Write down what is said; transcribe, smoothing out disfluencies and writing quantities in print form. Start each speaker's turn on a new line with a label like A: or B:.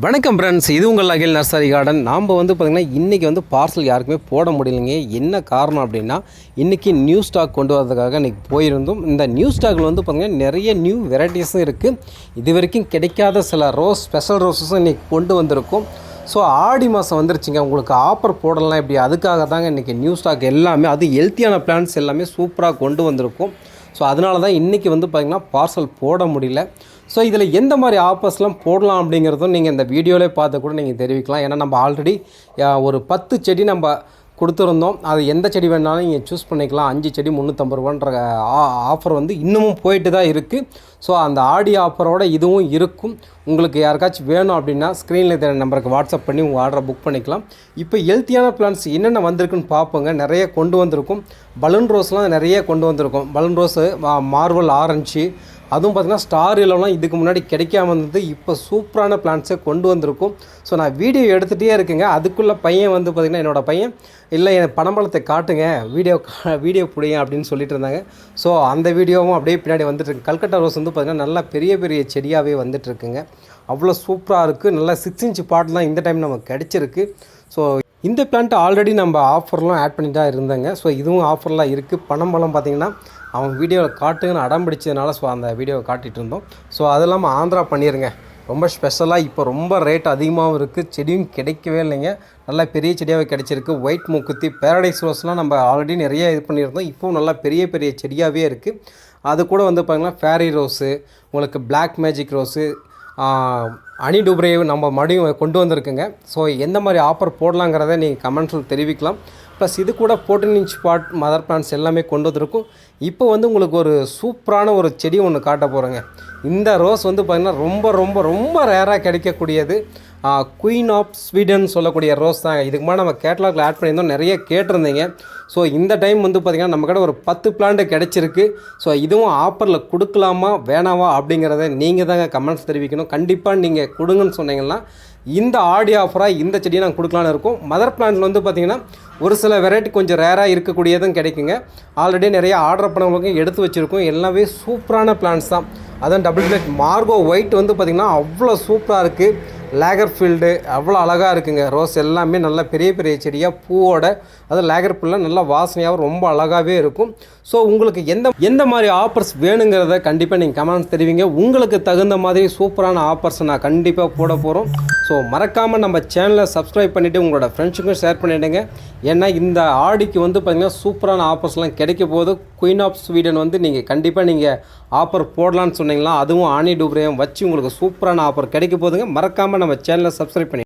A: வணக்கம் ஃப்ரெண்ட்ஸ், இது உங்கள் அகில் நர்சரி கார்டன். நாம் பார்த்திங்கன்னா இன்றைக்கி பார்சல் யாருக்குமே போட முடியலைங்க. என்ன காரணம் அப்படின்னா, இன்றைக்கி நியூ ஸ்டாக் கொண்டு வரதுக்காக இன்றைக்கி போயிருந்தோம். இந்த நியூ ஸ்டாக்கில் பார்த்திங்கன்னா நிறைய நியூ வெரைட்டிஸும் இருக்குது. இது வரைக்கும் கிடைக்காத சில ஸ்பெஷல் ரோஸஸும் இன்றைக்கி கொண்டு வந்திருக்கும். ஸோ ஆடி மாதம் வந்துருச்சுங்க, உங்களுக்கு ஆஃபர் போடலாம் இப்படி. அதுக்காக தாங்க இன்றைக்கி நியூ ஸ்டாக் எல்லாமே, அது ஹெல்த்தியான பிளான்ஸ் எல்லாமே சூப்பராக கொண்டு வந்திருக்கும். ஸோ அதனால தான் இன்றைக்கி பார்த்திங்கன்னா பார்சல் போட முடியல. ஸோ இதில் எந்த மாதிரி ஆஃபர்ஸ்லாம் போடலாம் அப்படிங்கிறதும் நீங்கள் இந்த வீடியோவிலே பார்த்து கூட நீங்கள் தெரிவிக்கலாம். ஏன்னா நம்ம ஆல்ரெடி ஒரு 10 செடி நம்ம கொடுத்துருந்தோம். அது எந்த செடி வேணாலும் நீங்கள் சூஸ் பண்ணிக்கலாம். 5 செடி 350 ரூபான்ற ஆஃபர் இன்னமும் போயிட்டு தான் இருக்குது. ஸோ அந்த ஆடி ஆஃபரோடு இதுவும் இருக்கும். உங்களுக்கு யாருக்காச்சும் வேணும் அப்படின்னா ஸ்க்ரீனில் தெரிய நம்பருக்கு வாட்ஸ்அப் பண்ணி உங்கள் ஆர்டரை புக் பண்ணிக்கலாம். இப்போ ஹெல்த்தியான பிளான்ஸ் என்னென்ன வந்திருக்குன்னு பார்ப்போங்க. நிறைய கொண்டு வந்திருக்கும். பலூன் ரோஸ்லாம் நிறைய கொண்டு வந்திருக்கும். பலூன் ரோஸு, மார்வல் ஆரஞ்சு, அதுவும் பார்த்திங்கன்னா ஸ்டார் எல்லாம் இதுக்கு முன்னாடி கிடைக்காம இருந்தது. இப்போ சூப்பரான பிளான்ஸை கொண்டு வந்திருக்கும். ஸோ நான் வீடியோ எடுத்துகிட்டே இருக்குங்க. அதுக்குள்ளே பையன் பார்த்திங்கன்னா என்னோடய பையன், இல்லை என் பனம்பழத்தை காட்டுங்க, வீடியோ பிடிங்க அப்படின்னு சொல்லிட்டு இருந்தாங்க. ஸோ அந்த வீடியோவும் அப்படியே பின்னாடி வந்துட்டுருக்கு. கல்கட்டா ரோஸ் பார்த்திங்கன்னா நல்லா பெரிய பெரிய செடியாகவே வந்துட்டுருக்குங்க. அவ்வளோ சூப்பராக இருக்குது. நல்லா 6 இன்ச் பாட்லாம் இந்த டைம் நமக்கு கிடச்சிருக்கு. ஸோ இந்த பிளான்ட் ஆல்ரெடி நம்ம ஆஃபர்லாம் ஆட் பண்ணி தான் இருந்தாங்க. ஸோ இதுவும் ஆஃபர்லாம் இருக்குது. பனம்பழம் பார்த்திங்கன்னா அவங்க வீடியோவில் காட்டுங்கன்னு அடம் பிடிச்சதுனால ஸோ அந்த வீடியோவை காட்டிகிட்டு இருந்தோம். ஸோ அது இல்லாமல் ஆந்திரா பண்ணிடுங்க, ரொம்ப ஸ்பெஷலாக இப்போ ரொம்ப ரேட் அதிகமாகவும் இருக்குது. செடியும் கிடைக்கவே இல்லைங்க, நல்லா பெரிய செடியாகவே கிடச்சிருக்கு. ஒயிட் மூக்குத்தி, பேரடைஸ் ரோஸ்லாம் நம்ம ஆல்ரெடி நிறைய இது பண்ணியிருந்தோம். இப்போவும் நல்லா பெரிய பெரிய செடியாகவே இருக்குது. அது கூட பார்த்திங்கன்னா ஃபேரி ரோஸு, உங்களுக்கு பிளாக் மேஜிக் ரோஸு, அனி டூப்ரே நம்ம மறுபடியும் கொண்டு வந்திருக்குங்க. ஸோ எந்த மாதிரி ஆஃபர் போடலாங்கிறத நீங்கள் கமெண்ட்ஸில் தெரிவிக்கலாம். ப்ளஸ் இது கூட 14 இன்ச் பாட் மதர் பிளான்ட்ஸ் எல்லாமே கொண்டு வந்திருக்கும். இப்போ உங்களுக்கு ஒரு சூப்பரான ஒரு செடி ஒன்று காட்ட போகிறேங்க. இந்த ரோஸ் பார்த்திங்கன்னா ரொம்ப ரொம்ப ரொம்ப ரேராக கிடைக்கக்கூடியது. குயின் ஆஃப் ஸ்வீடன் சொல்லக்கூடிய ரோஸ் தாங்க. இதுக்கு முன்னாடி நம்ம கேட்டலாகில் ஆட் பண்ணியிருந்தோம், நிறைய கேட்டிருந்தீங்க. ஸோ இந்த டைம் பார்த்திங்கன்னா நம்ம கிட்ட ஒரு 10 பிளான்ட்டு கிடச்சிருக்கு. ஸோ இதுவும் ஆஃபரில் கொடுக்கலாமா வேணாவா அப்படிங்கிறத நீங்கள் தாங்க கமெண்ட்ஸ் தெரிவிக்கணும். கண்டிப்பாக நீங்கள் கொடுங்கன்னு சொன்னீங்கன்னா இந்த ஆடி ஆஃபராக இந்த செடியை நாங்கள் கொடுக்கலான்னு இருக்கோம். மதர் பிளான்ட்டில் பார்த்திங்கன்னா ஒரு சில வெரைட்டி கொஞ்சம் ரேராக இருக்கக்கூடியதும் கிடைக்குங்க. ஆல்ரெடி நிறைய ஆர்டர் பண்ணவங்களுக்கும் எடுத்து வச்சுருக்கோம். எல்லாமே சூப்பரான பிளான்ஸ் தான். அதான் டபுள் பிளேட் மார்கோ ஒயிட் பார்த்திங்கன்னா அவ்வளோ சூப்பராக இருக்குது. லேகர் ஃபீல்டு அவ்வளோ அழகாக இருக்குங்க. ரோஸ் எல்லாமே நல்லா பெரிய பெரிய செடியாக பூவோட, அது லேகர் ஃபீல்டில் நல்லா வாசனையாகவும் ரொம்ப அழகாகவே இருக்கும். ஸோ உங்களுக்கு எந்த மாதிரி ஆஃபர்ஸ் வேணுங்கிறத கண்டிப்பாக நீங்கள் கமெண்ட்ஸ் தெரிவிங்க. உங்களுக்கு தகுந்த மாதிரி சூப்பரான ஆஃபர்ஸை நான் கண்டிப்பாக போட போகிறோம். ஸோ மறக்காமல் நம்ம சேனலை சப்ஸ்கிரைப் பண்ணிவிட்டு உங்களோட ஃப்ரெண்ட்ஸுக்கும் ஷேர் பண்ணிவிடுங்க. ஏன்னா இந்த ஆடிக்கு பார்த்திங்கன்னா சூப்பரான ஆஃபர்ஸ்லாம் கிடைக்க போகுது. குயின் ஆஃப் ஸ்வீடன் நீங்கள் கண்டிப்பாக நீங்கள் ஆஃபர் போடலான்னு சொன்னீங்களா, அதுவும் ஆனி டூப்ரேயும் வச்சு உங்களுக்கு சூப்பரான ஆஃபர் கிடைக்க போகுதுங்க. மறக்காமல் நம்ம சேனலை சப்ஸ்கிரைப் பண்ணி